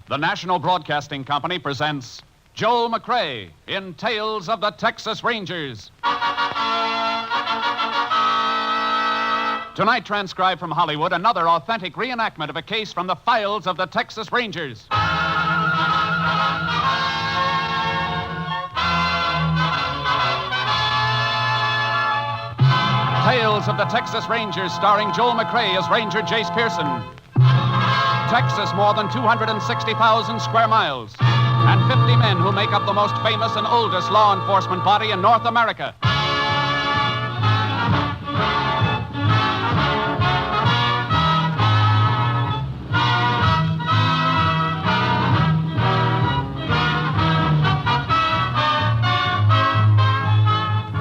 the National Broadcasting Company presents Joel McCrea in Tales of the Texas Rangers. Tonight, transcribed from Hollywood, another authentic reenactment of a case from the files of the Texas Rangers. Tales of the Texas Rangers, starring Joel McCrea as Ranger Jace Pearson. Texas, more than 260,000 square miles, and 50 men who make up the most famous and oldest law enforcement body in North America.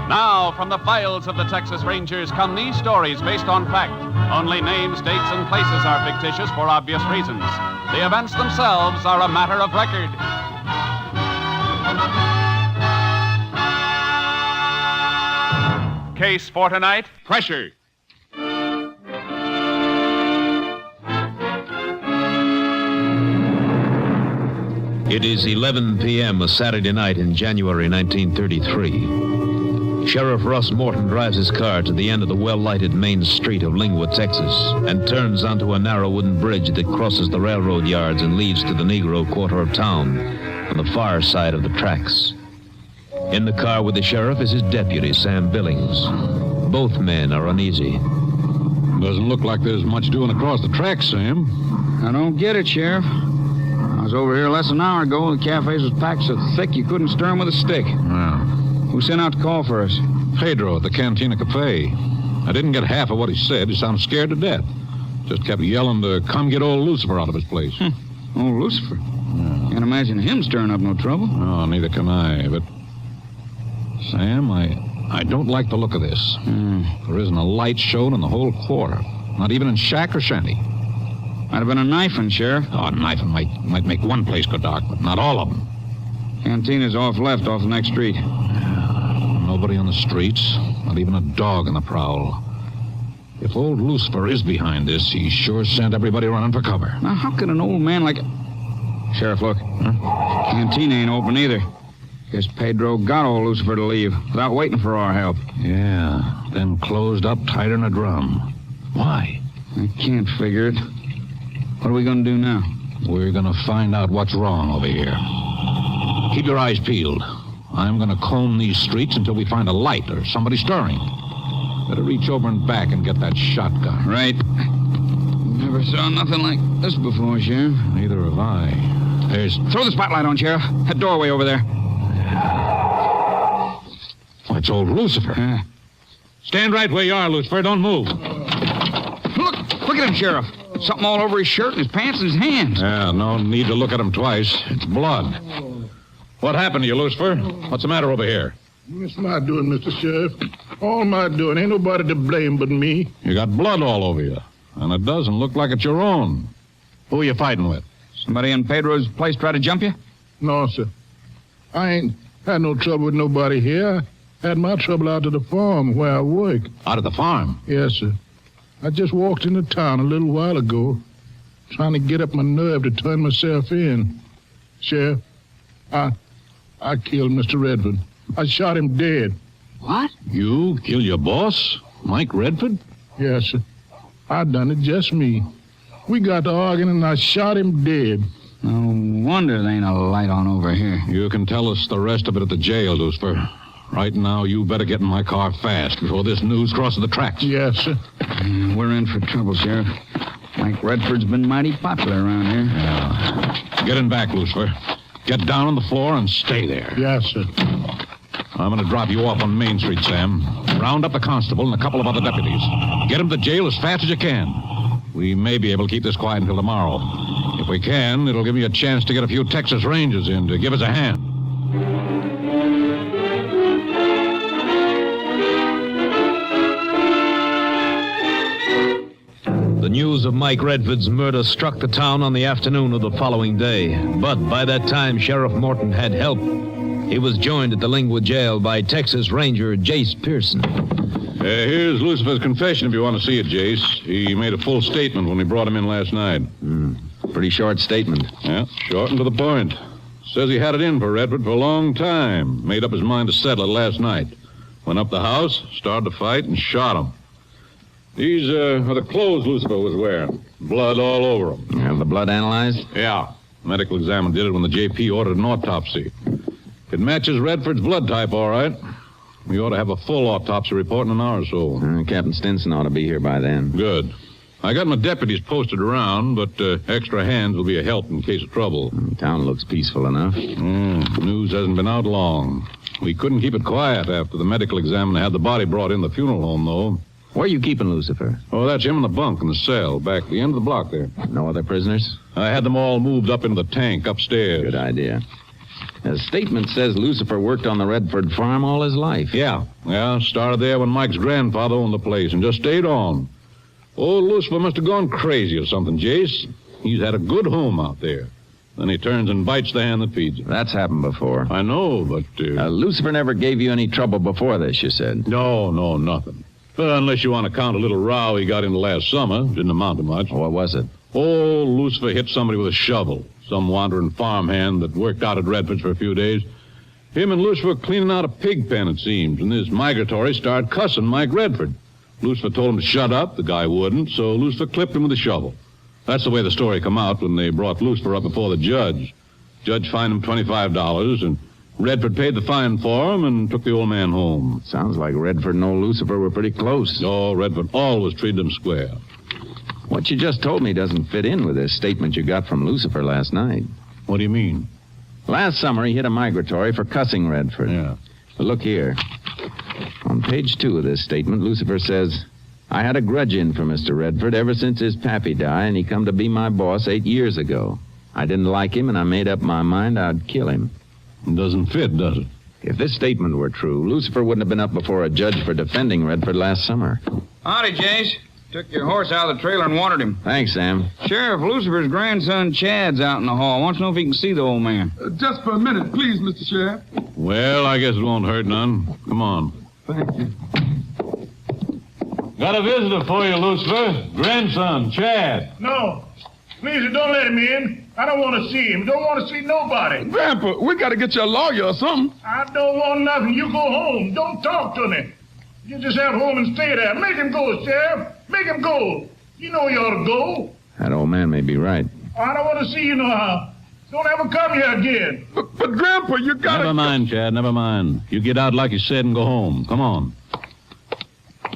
Now, from the files of the Texas Rangers come these stories based on fact. Only names, dates, and places are fictitious for obvious reasons. The events themselves are a matter of record. Case for tonight, pressure. It is 11 p.m. a Saturday night in January 1933. Sheriff Russ Morton drives his car to the end of the well-lighted main street of Lingwood, Texas, and turns onto a narrow wooden bridge that crosses the railroad yards and leads to the Negro quarter of town on the far side of the tracks. In the car with the sheriff is his deputy, Sam Billings. Both men are uneasy. Doesn't look like there's much doing across the tracks, Sam. I don't get it, Sheriff. I was over here less than an hour ago. The cafes was packed so thick you couldn't stir 'em with a stick. Yeah. Who sent out to call for us? Pedro at the Cantina Cafe. I didn't get half of what he said. He sounded scared to death. Just kept yelling to come get old Lucifer out of his place. Old Lucifer? Yeah. Can't imagine him stirring up no trouble. Oh, neither can I. But, Sam, I don't like the look of this. There isn't a light shown in the whole quarter. Not even in shack or shanty. Might have been a knifing, Sheriff. Oh, knifing might make one place go dark, but not all of them. Cantina's off left, off the next street. Nobody on the streets, not even a dog on the prowl. If old Lucifer is behind this, he sure sent everybody running for cover. Now, how could an old man like... Sheriff, look. Cantina ain't open either. Guess Pedro got old Lucifer to leave without waiting for our help. Yeah, then closed up tighter than a drum. Why? I can't figure it. What are we going to do now? We're going to find out what's wrong over here. Keep your eyes peeled. I'm going to comb these streets until we find a light or somebody stirring. Better reach over and back and get that shotgun. Right. Never saw nothing like this before, Sheriff. Neither have I. There's... Throw the spotlight on, Sheriff. That doorway over there. Oh, it's old Lucifer. Stand right where you are, Lucifer. Don't move. Look at him, Sheriff. Something all over his shirt and his pants and his hands. Yeah, no need to look at him twice. It's blood. What happened to you, Lucifer? What's the matter over here? It's my doing, Mr. Sheriff. All my doing. Ain't nobody to blame but me. You got blood all over you, and it doesn't look like it's your own. Who are you fighting with? Somebody in Pedro's place try to jump you? No, sir. I ain't had no trouble with nobody here. I had my trouble out to the farm where I work. Out of the farm? Yes, sir. I just walked into town a little while ago, trying to get up my nerve to turn myself in. Sheriff, I killed Mr. Redford. I shot him dead. What? You killed your boss, Mike Redford? Yes, sir. I done it, just me. We got to arguing and I shot him dead. No wonder there ain't a light on over here. You can tell us the rest of it at the jail, Lucifer. Right now, you better get in my car fast before this news crosses the tracks. Yes, sir. We're in for trouble, Sheriff. Mike Redford's been mighty popular around here. Yeah. Get in back, Lucifer. Get down on the floor and stay there. Yes, sir. I'm going to drop you off on Main Street, Sam. Round up the constable and a couple of other deputies. Get them to jail as fast as you can. We may be able to keep this quiet until tomorrow. If we can, it'll give me a chance to get a few Texas Rangers in to give us a hand. The news of Mike Redford's murder struck the town on the afternoon of the following day. But by that time, Sheriff Morton had help. He was joined at the Lingwood jail by Texas Ranger Jace Pearson. Here's Lucifer's confession if you want to see it, Jace. He made a full statement when we brought him in last night. Pretty short statement. Yeah, short and to the point. Says he had it in for Redford for a long time. Made up his mind to settle it last night. Went up the house, started to fight, and shot him. These are the clothes Lucifer was wearing. Blood all over them. Have the blood analyzed? Yeah. Medical examiner did it when the JP ordered an autopsy. It matches Redford's blood type, all right. We ought to have a full autopsy report in an hour or so. Captain Stinson ought to be here by then. Good. I got my deputies posted around, but extra hands will be a help in case of trouble. Town looks peaceful enough. News hasn't been out long. We couldn't keep it quiet after the medical examiner had the body brought in the funeral home, though. Where are you keeping Lucifer? Oh, that's him in the bunk in the cell, back at the end of the block there. No other prisoners? I had them all moved up into the tank upstairs. Good idea. The statement says Lucifer worked on the Redford farm all his life. Yeah, started there when Mike's grandfather owned the place and just stayed on. Old Lucifer must have gone crazy or something, Jace. He's had a good home out there. Then he turns and bites the hand that feeds him. That's happened before. I know, but... Lucifer never gave you any trouble before this, you said? No, nothing. Unless you want to count a little row he got into last summer. Didn't amount to much. What was it? Old Lucifer hit somebody with a shovel. Some wandering farmhand that worked out at Redford's for a few days. Him and Lucifer were cleaning out a pig pen, it seems, and this migratory started cussing Mike Redford. Lucifer told him to shut up. The guy wouldn't, so Lucifer clipped him with a shovel. That's the way the story come out when they brought Lucifer up before the judge. Judge fined him $25, and Redford paid the fine for him and took the old man home. Sounds like Redford and old Lucifer were pretty close. Oh, Redford always treated him square. What you just told me doesn't fit in with this statement you got from Lucifer last night. What do you mean? Last summer, he hit a migratory for cussing Redford. Yeah. But look here. On page 2 of this statement, Lucifer says, I had a grudge in for Mr. Redford ever since his pappy died, and he come to be my boss 8 years ago. I didn't like him, and I made up my mind I'd kill him. It doesn't fit, does it? If this statement were true, Lucifer wouldn't have been up before a judge for defending Redford last summer. Howdy, Jace. Took your horse out of the trailer and watered him. Thanks, Sam. Sheriff Lucifer's grandson, Chad's out in the hall. Wants to know if he can see the old man. Just for a minute, please, Mr. Sheriff. Well, I guess it won't hurt none. Come on. Thank you. Got a visitor for you, Lucifer. Grandson, Chad. No. Please, don't let him in. I don't want to see him. Don't want to see nobody. Grandpa, we got to get you a lawyer or something. I don't want nothing. You go home. Don't talk to me. You just have home and stay there. Make him go, Sheriff. Make him go. You know you ought to go. That old man may be right. I don't want to see you no how. Don't ever come here again. But Grandpa, you got to... Never mind, Chad, never mind. You get out like you said and go home. Come on.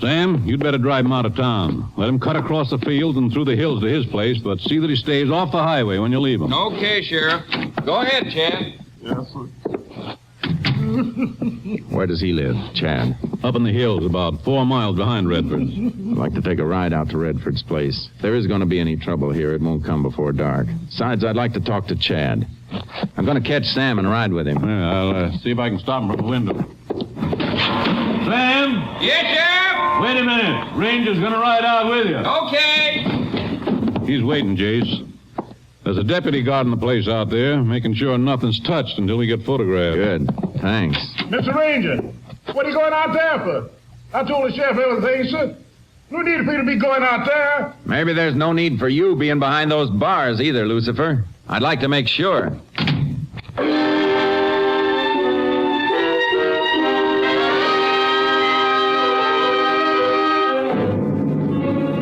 Sam, you'd better drive him out of town. Let him cut across the fields and through the hills to his place, but see that he stays off the highway when you leave him. Okay, Sheriff. Go ahead, Chad. Yes, sir. Where does he live, Chad? Up in the hills, about 4 miles behind Redford. I'd like to take a ride out to Redford's place. If there is going to be any trouble here, it won't come before dark. Besides, I'd like to talk to Chad. I'm going to catch Sam and ride with him. Yeah, I'll see if I can stop him from the window. Sam? Yes, Sheriff? Wait a minute. Ranger's going to ride out with you. Okay. He's waiting, Jace. There's a deputy guarding the place out there, making sure nothing's touched until we get photographed. Good. Thanks. Mr. Ranger, what are you going out there for? I told the sheriff everything, sir. No need for you to be going out there. Maybe there's no need for you being behind those bars either, Lucifer. I'd like to make sure.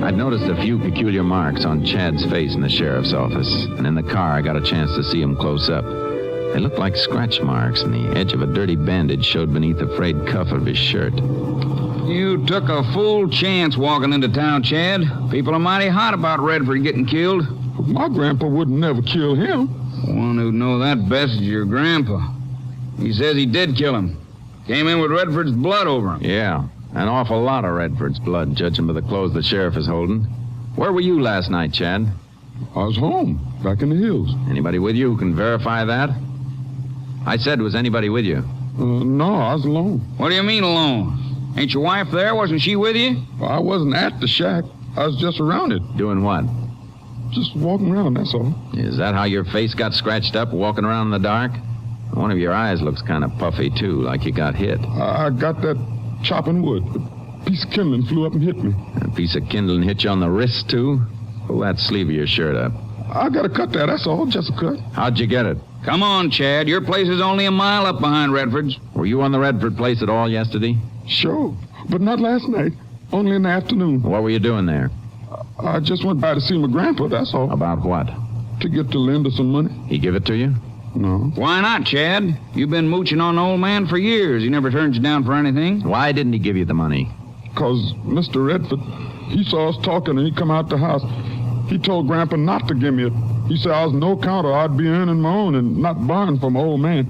I'd noticed a few peculiar marks on Chad's face in the sheriff's office, and in the car I got a chance to see him close up. They looked like scratch marks, and the edge of a dirty bandage showed beneath the frayed cuff of his shirt. You took a full chance walking into town, Chad. People are mighty hot about Redford getting killed. My grandpa wouldn't never kill him. One who'd know that best is your grandpa. He says he did kill him. Came in with Redford's blood over him. Yeah, an awful lot of Redford's blood, judging by the clothes the sheriff is holding. Where were you last night, Chad? I was home, back in the hills. Anybody with you who can verify that? I said, was anybody with you? No, I was alone. What do you mean alone? Ain't your wife there? Wasn't she with you? I wasn't at the shack. I was just around it. Doing what? Just walking around, that's all. Is that how your face got scratched up, walking around in the dark? One of your eyes looks kind of puffy, too, like you got hit. I got that chopping wood. A piece of kindling flew up and hit me. A piece of kindling hit you on the wrist, too? Pull that sleeve of your shirt up. I got to cut there, that's all, just a cut. How'd you get it? Come on, Chad. Your place is only a mile up behind Redford's. Were you on the Redford place at all yesterday? Sure, but not last night. Only in the afternoon. What were you doing there? I just went by to see my grandpa, that's all. About what? To get to lend her some money. He give it to you? No. Why not, Chad? You've been mooching on the old man for years. He never turns you down for anything. Why didn't he give you the money? Because Mr. Redford, he saw us talking and he come out the house. He told Grandpa not to give me it. He said I was no counter. I'd be earning my own and not borrowing from my old man.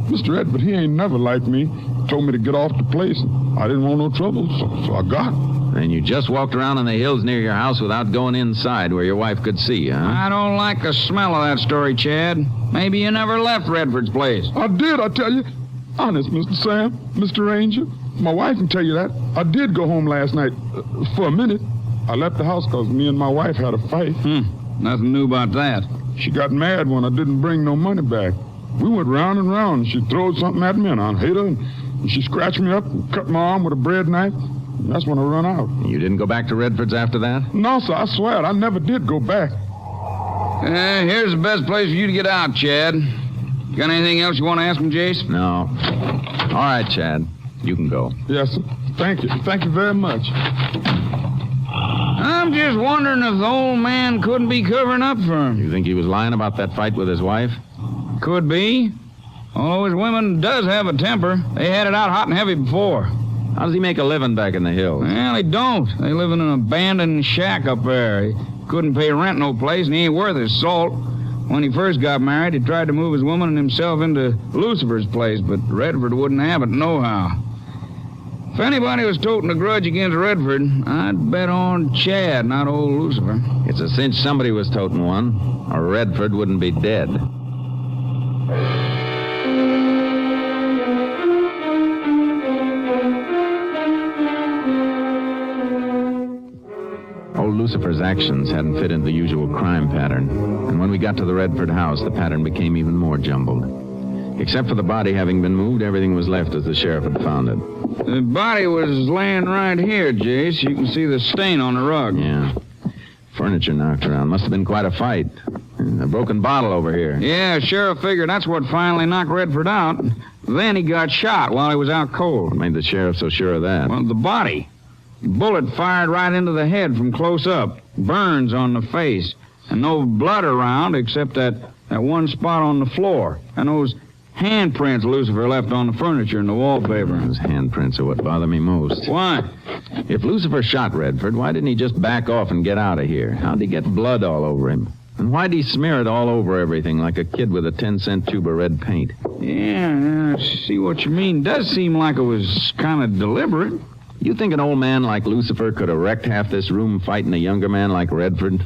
Mr. Redford, he ain't never liked me. Told me to get off the place. I didn't want no trouble, so I got it. And you just walked around in the hills near your house without going inside where your wife could see you, huh? I don't like the smell of that story, Chad. Maybe you never left Redford's place. I did, I tell you. Honest, Mr. Sam, Mr. Ranger. My wife can tell you that. I did go home last night for a minute. I left the house because me and my wife had a fight. Nothing new about that. She got mad when I didn't bring no money back. We went round and round. She throwed something at me, and I hit her. And she scratched me up and cut my arm with a bread knife. And that's when I run out. You didn't go back to Redford's after that? No, sir, I swear it. I never did go back. Here's the best place for you to get out, Chad. Got anything else you want to ask him, Jace? No. All right, Chad. You can go. Yes, sir. Thank you. Thank you very much. I'm just wondering if the old man couldn't be covering up for him. You think he was lying about that fight with his wife? Could be. Although his women does have a temper. They had it out hot and heavy before. How does he make a living back in the hills? Well, they don't. They live in an abandoned shack up there. He couldn't pay rent no place, and he ain't worth his salt. When he first got married, he tried to move his woman and himself into Lucifer's place, but Redford wouldn't have it nohow. If anybody was toting a grudge against Redford, I'd bet on Chad, not old Lucifer. It's a cinch somebody was toting one, or Redford wouldn't be dead. Old Lucifer's actions hadn't fit into the usual crime pattern, and when we got to the Redford house, the pattern became even more jumbled. Except for the body having been moved, everything was left as the sheriff had found it. The body was laying right here, Jace. You can see the stain on the rug. Yeah. Furniture knocked around. Must have been quite a fight. A broken bottle over here. Yeah, sheriff figured that's what finally knocked Redford out. Then he got shot while he was out cold. What made the sheriff so sure of that? Well, the body. Bullet fired right into the head from close up. Burns on the face. And no blood around except that one spot on the floor. And those handprints Lucifer left on the furniture and the wallpaper. Those handprints are what bother me most. Why? If Lucifer shot Redford, why didn't he just back off and get out of here? How'd he get blood all over him? And why'd he smear it all over everything like a kid with a 10-cent tube of red paint? Yeah, I see what you mean. Does seem like it was kind of deliberate. You think an old man like Lucifer could have wrecked half this room fighting a younger man like Redford?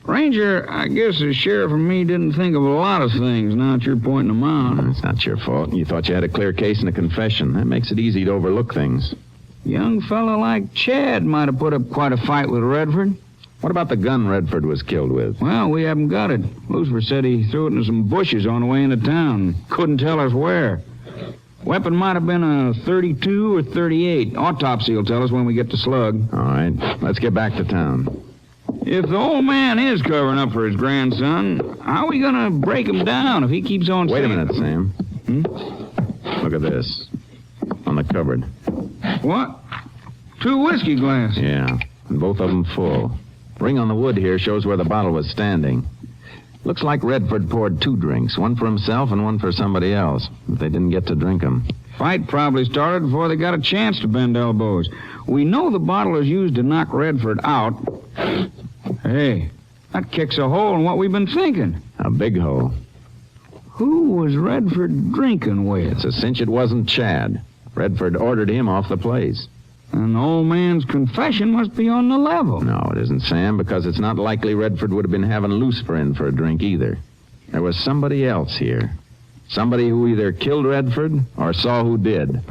Ranger, I guess the sheriff and me didn't think of a lot of things, now that you're pointing them out. It's not your fault. You thought you had a clear case and a confession. That makes it easy to overlook things. Young fella like Chad might have put up quite a fight with Redford. What about the gun Redford was killed with? Well, we haven't got it. Lucifer said he threw it into some bushes on the way into town. Couldn't tell us where. Weapon might have been a 32 or 38. Autopsy will tell us when we get the slug. All right, let's get back to town. If the old man is covering up for his grandson, how are we going to break him down if he keeps on Wait a saying... minute, Sam. Look at this. On the cupboard. What? 2 whiskey glasses. Yeah, and both of them full. Ring on the wood here shows where the bottle was standing. Looks like Redford poured 2 drinks, one for himself and one for somebody else, but they didn't get to drink them. Fight probably started before they got a chance to bend elbows. We know the bottle was used to knock Redford out. Hey, that kicks a hole in what we've been thinking. A big hole. Who was Redford drinking with? It's a cinch it wasn't Chad. Redford ordered him off the place. And the old man's confession must be on the level. No, it isn't, Sam, because it's not likely Redford would have been having Lucifer in for a drink either. There was somebody else here. Somebody who either killed Redford or saw who did.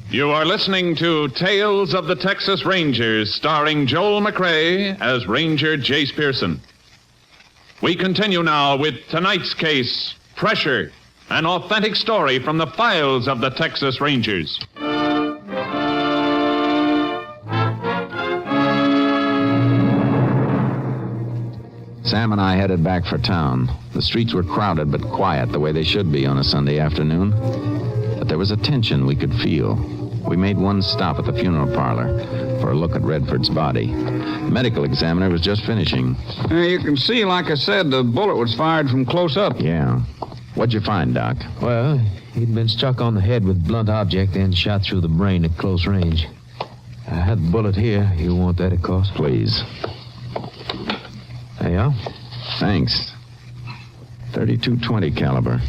You are listening to Tales of the Texas Rangers, starring Joel McRae as Ranger Jace Pearson. We continue now with tonight's case, pressure, an authentic story from the files of the Texas Rangers. Sam and I headed back for town. The streets were crowded but quiet, the way they should be on a Sunday afternoon. But there was a tension we could feel. We made one stop at the funeral parlor for a look at Redford's body. The medical examiner was just finishing. You can see, like I said, the bullet was fired from close up. Yeah. What'd you find, Doc? Well, he'd been struck on the head with blunt object and shot through the brain at close range. I had the bullet here. You want that, of course? Please. There you are. Thanks. .32-20 caliber.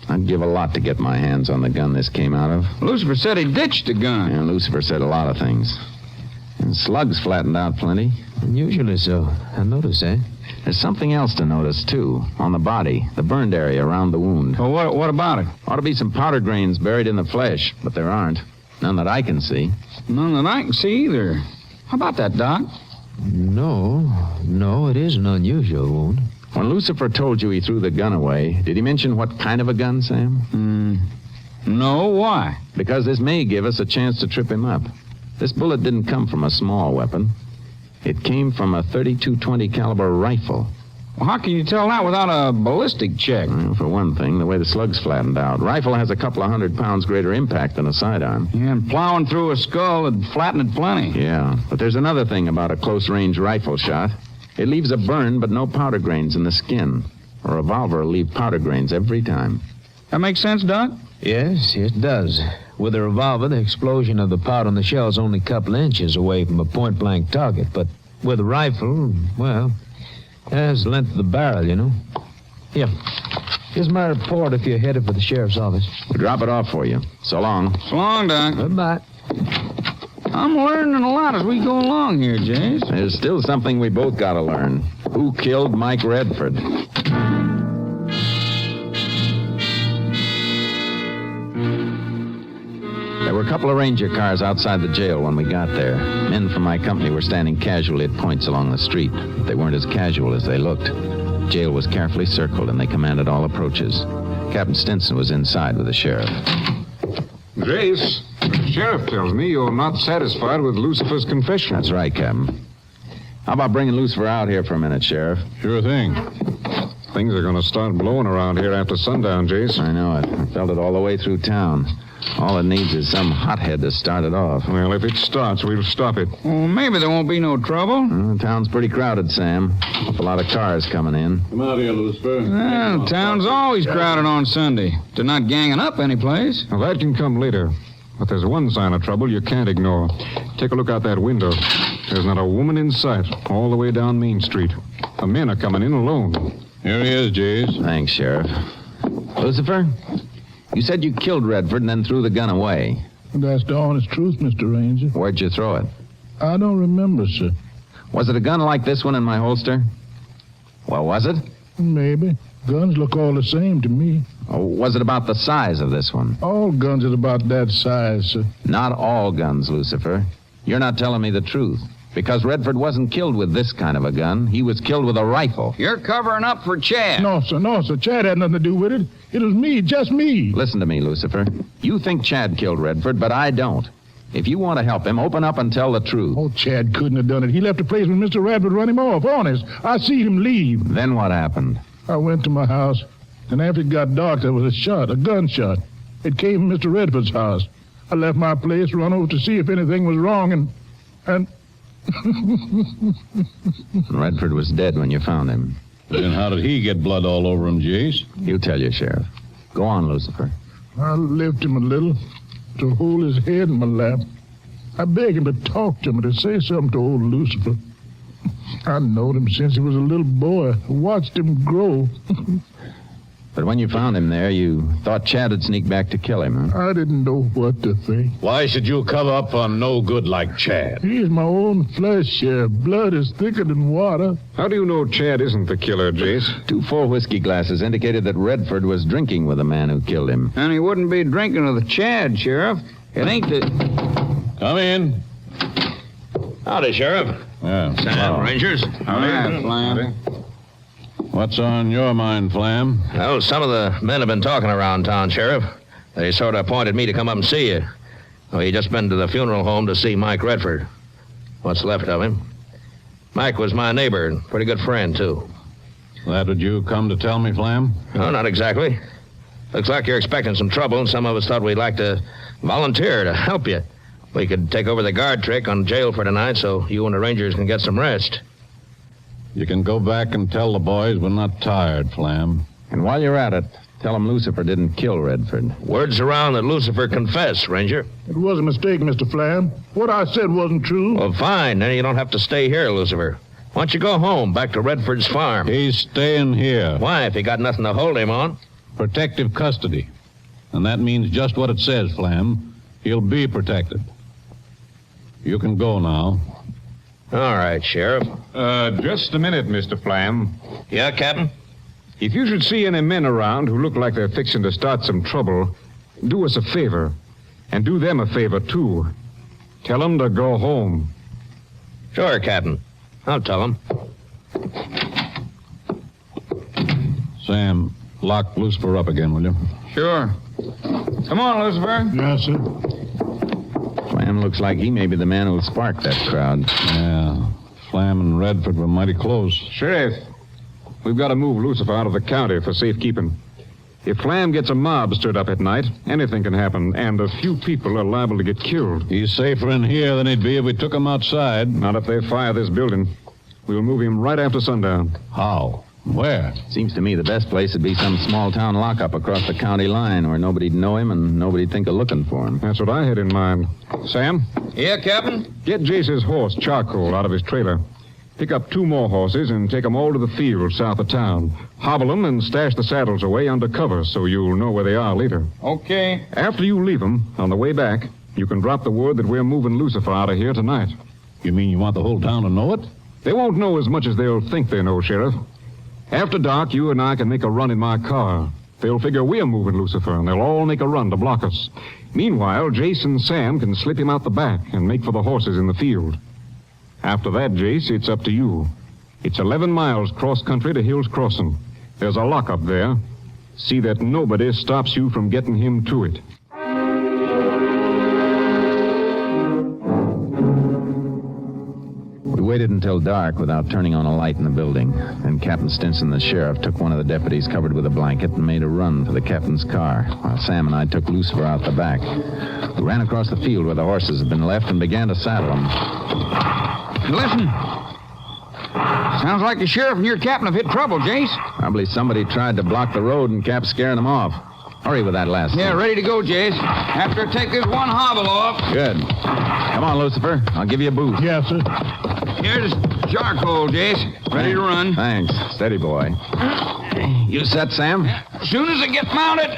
I'd give a lot to get my hands on the gun this came out of. Lucifer said he ditched the gun. Yeah, Lucifer said a lot of things. And slugs flattened out plenty. Unusually so. I noticed that. There's something else to notice, too. On the body, the burned area around the wound. Well, what about it? Ought to be some powder grains buried in the flesh, but there aren't. None that I can see. None that I can see either. How about that, Doc? No, it is an unusual wound. When Lucifer told you he threw the gun away, did he mention what kind of a gun, Sam? No, why? Because this may give us a chance to trip him up. This bullet didn't come from a small weapon. It came from a .32-20 caliber rifle. Well, how can you tell that without a ballistic check? Well, for one thing, the way the slugs flattened out. Rifle has a couple of 100 pounds greater impact than a sidearm. Yeah, and plowing through a skull would flatten it plenty. Yeah, but there's another thing about a close-range rifle shot. It leaves a burn, but no powder grains in the skin. A revolver will leave powder grains every time. That makes sense, Doc? Yes, it does. With a revolver, the explosion of the powder in the shell is only a couple inches away from a point-blank target. But with a rifle, well, there's the length of the barrel, you know. Here, here's my report if you're headed for the sheriff's office. We'll drop it off for you. So long. So long, Doc. Goodbye. I'm learning a lot as we go along here, Jace. There's still something we both got to learn. Who killed Mike Redford? There were a couple of ranger cars outside the jail when we got there. Men from my company were standing casually at points along the street. But they weren't as casual as they looked. The jail was carefully circled, and they commanded all approaches. Captain Stinson was inside with the sheriff. Jace, the sheriff tells me you're not satisfied with Lucifer's confession. That's right, Captain. How about bringing Lucifer out here for a minute, Sheriff? Sure thing. Things are going to start blowing around here after sundown, Jace. I know it. I felt it all the way through town. All it needs is some hothead to start it off. Well, if it starts, we'll stop it. Well, maybe there won't be no trouble. The town's pretty crowded, Sam. A lot of cars coming in. Come out here, Lucifer. Well, town's always crowded on Sunday. They're not ganging up any place. Now, that can come later. But there's one sign of trouble you can't ignore. Take a look out that window. There's not a woman in sight all the way down Main Street. The men are coming in alone. Here he is, Jace. Thanks, Sheriff. Lucifer, you said you killed Redford and then threw the gun away. That's the honest truth, Mr. Ranger. Where'd you throw it? I don't remember, sir. Was it a gun like this one in my holster? Well, was it? Maybe. Guns look all the same to me. Or was it about the size of this one? All guns is about that size, sir. Not all guns, Lucifer. You're not telling me the truth. Because Redford wasn't killed with this kind of a gun. He was killed with a rifle. You're covering up for Chad. No, sir. Chad had nothing to do with it. It was me, just me. Listen to me, Lucifer. You think Chad killed Redford, but I don't. If you want to help him, open up and tell the truth. Oh, Chad couldn't have done it. He left the place when Mr. Radford run him off, honest. I seen him leave. Then what happened? I went to my house, and after it got dark, there was a gunshot. It came from Mr. Redford's house. I left my place, run over to see if anything was wrong, and... Redford was dead when you found him. Then how did he get blood all over him, Jace? You tell your sheriff. Go on, Lucifer. I lifted him a little to hold his head in my lap. I begged him to talk to me, to say something to old Lucifer. I knowed him since he was a little boy. I watched him grow. But when you found him there, you thought Chad had sneaked back to kill him, huh? I didn't know what to think. Why should you cover up on no good like Chad? He is my own flesh, Sheriff. Blood is thicker than water. How do you know Chad isn't the killer, Jace? 2 full whiskey glasses indicated that Redford was drinking with the man who killed him. And he wouldn't be drinking with the Chad, Sheriff. It ain't the... Come in. Howdy, Sheriff. Yeah. Sam, Rangers. All right, Flan. What's on your mind, Flam? Well, some of the men have been talking around town, Sheriff. They sort of appointed me to come up and see you. Oh, he just been to the funeral home to see Mike Redford. What's left of him. Mike was my neighbor and pretty good friend, too. That what you come to tell me, Flam? No, not exactly. Looks like you're expecting some trouble, and some of us thought we'd like to volunteer to help you. We could take over the guard trick on jail for tonight so you and the Rangers can get some rest. You can go back and tell the boys we're not tired, Flam. And while you're at it, tell them Lucifer didn't kill Redford. Word's around that Lucifer confessed, Ranger. It was a mistake, Mr. Flam. What I said wasn't true. Well, fine. Then you don't have to stay here, Lucifer. Why don't you go home, back to Redford's farm? He's staying here. Why, if he got nothing to hold him on? Protective custody. And that means just what it says, Flam. He'll be protected. You can go now. All right, Sheriff. Just a minute, Mr. Flam. Yeah, Captain? If you should see any men around who look like they're fixing to start some trouble, do us a favor. And do them a favor, too. Tell them to go home. Sure, Captain. I'll tell him. Sam, lock Lucifer up again, will you? Sure. Come on, Lucifer. Yes, sir. Flam looks like he may be the man who sparked that crowd. Yeah. Flam and Redford were mighty close. Sheriff, we've got to move Lucifer out of the county for safekeeping. If Flam gets a mob stirred up at night, anything can happen, and a few people are liable to get killed. He's safer in here than he'd be if we took him outside. Not if they fire this building. We'll move him right after sundown. How? Where? Seems to me the best place would be some small-town lockup across the county line where nobody'd know him and nobody'd think of looking for him. That's what I had in mind. Sam? Yeah, Captain? Get Jace's horse, Charcoal, out of his trailer. Pick up 2 more horses and take them all to the field south of town. Hobble them and stash the saddles away under cover so you'll know where they are later. Okay. After you leave them, on the way back, you can drop the word that we're moving Lucifer out of here tonight. You mean you want the whole town to know it? They won't know as much as they'll think they know, Sheriff. After dark, you and I can make a run in my car. They'll figure we're moving Lucifer, and they'll all make a run to block us. Meanwhile, Jace and Sam can slip him out the back and make for the horses in the field. After that, Jace, it's up to you. It's 11 miles cross-country to Hill's Crossing. There's a lockup there. See that nobody stops you from getting him to it. We waited until dark without turning on a light in the building. Then Captain Stinson, the sheriff, took one of the deputies covered with a blanket and made a run for the captain's car, while Sam and I took Lucifer out the back. We ran across the field where the horses had been left and began to saddle them. Listen. Sounds like the sheriff and your captain have hit trouble, Jace. Probably somebody tried to block the road and kept scaring them off. Hurry with that last Yeah, thing. ready to go, Jace. After I take this one hobble off. Good. Come on, Lucifer. I'll give you a boost. Yes, sir. Here's Charcoal, Jace. Ready to run. Thanks. Steady, boy. You set, Sam? As soon as I get mounted.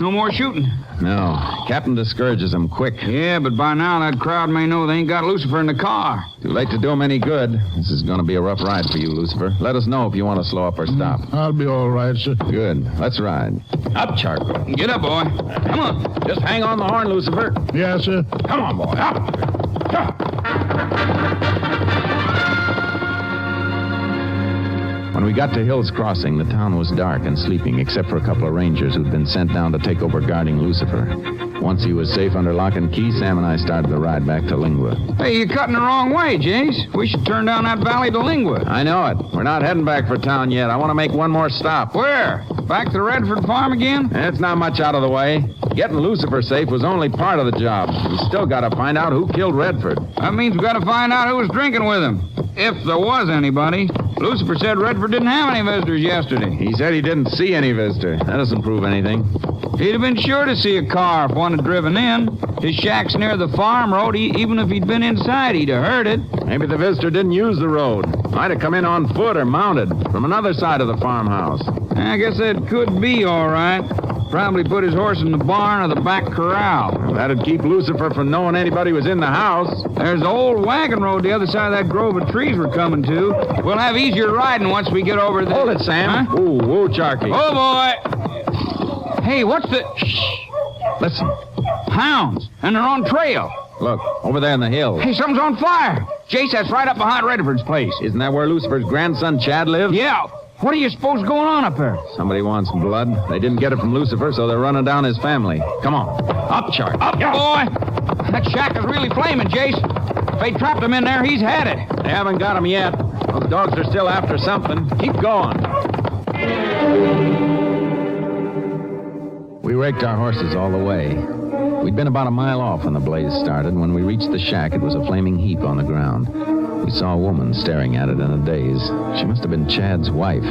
No more shooting. No. Captain discourages them quick. Yeah, but by now that crowd may know they ain't got Lucifer in the car. Too late to do them any good. This is going to be a rough ride for you, Lucifer. Let us know if you want to slow up or stop. I'll be all right, sir. Good. Let's ride. Up, Charcoal. Get up, boy. Come on. Just hang on the horn, Lucifer. Yes, sir. Come on, boy. Up. When we got to Hill's Crossing, the town was dark and sleeping, except for a couple of rangers who'd been sent down to take over guarding Lucifer. Once he was safe under lock and key, Sam and I started the ride back to Lingua. Hey, you're cutting the wrong way, Jace. We should turn down that valley to Lingua. I know it. We're not heading back for town yet. I want to make one more stop. Where? Back to the Redford farm again? It's not much out of the way. Getting Lucifer safe was only part of the job. We still got to find out who killed Redford. That means we got to find out who was drinking with him. If there was anybody. Lucifer said Redford didn't have any visitors yesterday. He said he didn't see any visitor. That doesn't prove anything. He'd have been sure to see a car if one had driven in. His shack's near the farm road. Even if he'd been inside, he'd have heard it. Maybe the visitor didn't use the road. Might have come in on foot or mounted from another side of the farmhouse. I guess that could be all right. Probably put his horse in the barn or the back corral. That'd keep Lucifer from knowing anybody was in the house. There's the old wagon road the other side of that grove of trees we're coming to. We'll have easier riding once we get over there. Hold it, Sam. Huh? Ooh, whoa, Charky. Oh, boy. Hey, what's the... Shh. Listen. Hounds. And they're on trail. Look, over there in the hills. Hey, something's on fire. Jace, that's right up behind Redford's place. Isn't that where Lucifer's grandson Chad lives? Yeah. What do you suppose is going on up there? Somebody wants blood. They didn't get it from Lucifer, so they're running down his family. Come on. Up, Shark. Up, boy! That shack is really flaming, Jace. If they trapped him in there, he's had it. They haven't got him yet. Those dogs are still after something. Keep going. We raked our horses all the way. We'd been about a mile off when the blaze started. When we reached the shack, it was a flaming heap on the ground. We saw a woman staring at it in a daze. She must have been Chad's wife.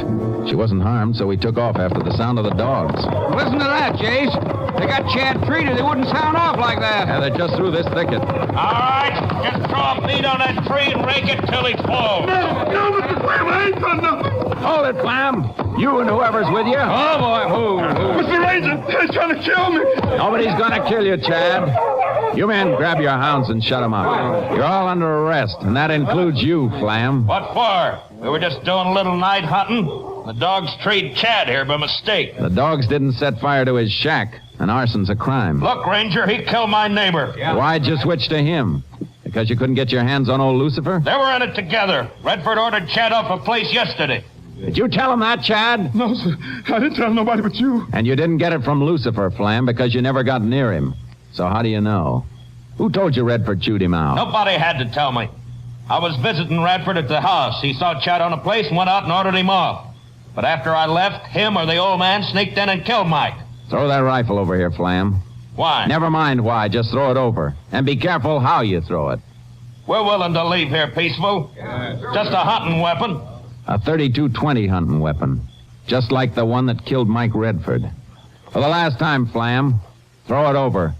She wasn't harmed, so we took off after the sound of the dogs. Listen to that, Jace. They got Chad treated. They wouldn't sound off like that. Yeah, they're just through this thicket. All right, just throw a bead on that tree and rake it till he falls. No, Mr. Flam, I ain't done nothing. Hold it, Flam. You and whoever's with you. Oh, boy. Who? Mr. Ranger, they're trying to kill me. Nobody's gonna kill you, Chad. You men, grab your hounds and shut them up. You're all under arrest, and that includes you, Flam. What for? We were just doing a little night hunting. The dogs treed Chad here by mistake. The dogs didn't set fire to his shack, and arson's a crime. Look, Ranger, he killed my neighbor. Why'd you switch to him? Because you couldn't get your hands on old Lucifer? They were in it together. Redford ordered Chad off a place yesterday. Did you tell him that, Chad? No, sir. I didn't tell nobody but you. And you didn't get it from Lucifer, Flam, because you never got near him. So how do you know? Who told you Redford chewed him out? Nobody had to tell me. I was visiting Radford at the house. He saw Chad on a place and went out and ordered him off. But after I left, him or the old man sneaked in and killed Mike. Throw that rifle over here, Flam. Why? Never mind why, just throw it over. And be careful how you throw it. We're willing to leave here peaceful. Just a hunting weapon. A .32-20 hunting weapon. Just like the one that killed Mike Redford. For the last time, Flam, throw it over.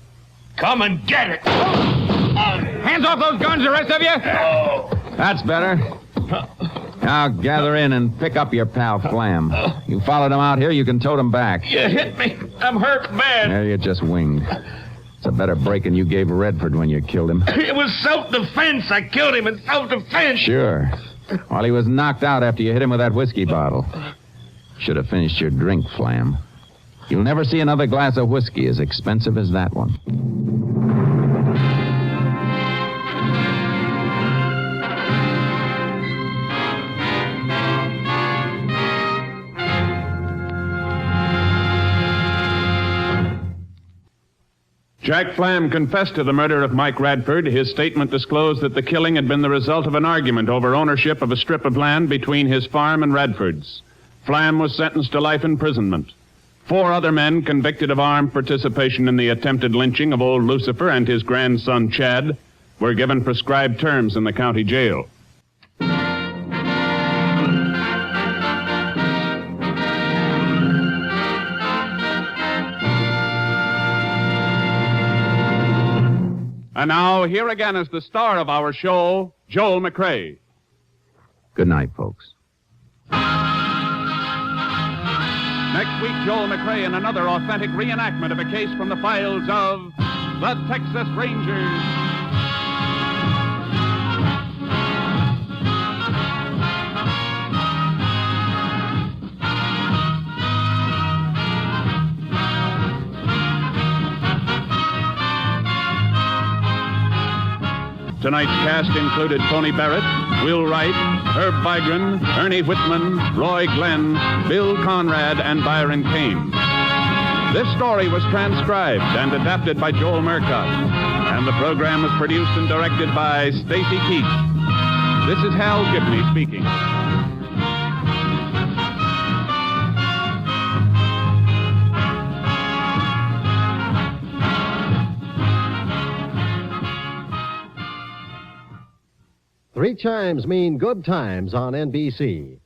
Come and get it. Hands off those guns, the rest of you. That's better. Now gather in and pick up your pal, Flam. You followed him out here, you can tote him back. You hit me. I'm hurt bad. There, you just winged. It's a better breaking you gave Redford when you killed him. It was self-defense. I killed him in self-defense. Sure. While he was knocked out after you hit him with that whiskey bottle. Should have finished your drink, Flam. You'll never see another glass of whiskey as expensive as that one. Jack Flam confessed to the murder of Mike Radford. His statement disclosed that the killing had been the result of an argument over ownership of a strip of land between his farm and Radford's. Flam was sentenced to life imprisonment. 4 other men convicted of armed participation in the attempted lynching of old Lucifer and his grandson Chad were given prescribed terms in the county jail. And now, here again is the star of our show, Joel McCrea. Good night, folks. Next week, Joel McCrea in another authentic reenactment of a case from the files of the Texas Rangers. Tonight's cast included Tony Barrett, Will Wright, Herb Vigran, Ernie Whitman, Roy Glenn, Bill Conrad, and Byron Kane. This story was transcribed and adapted by Joel Murcott, and the program was produced and directed by Stacy Keach. This is Hal Gibney speaking. Three chimes mean good times on NBC.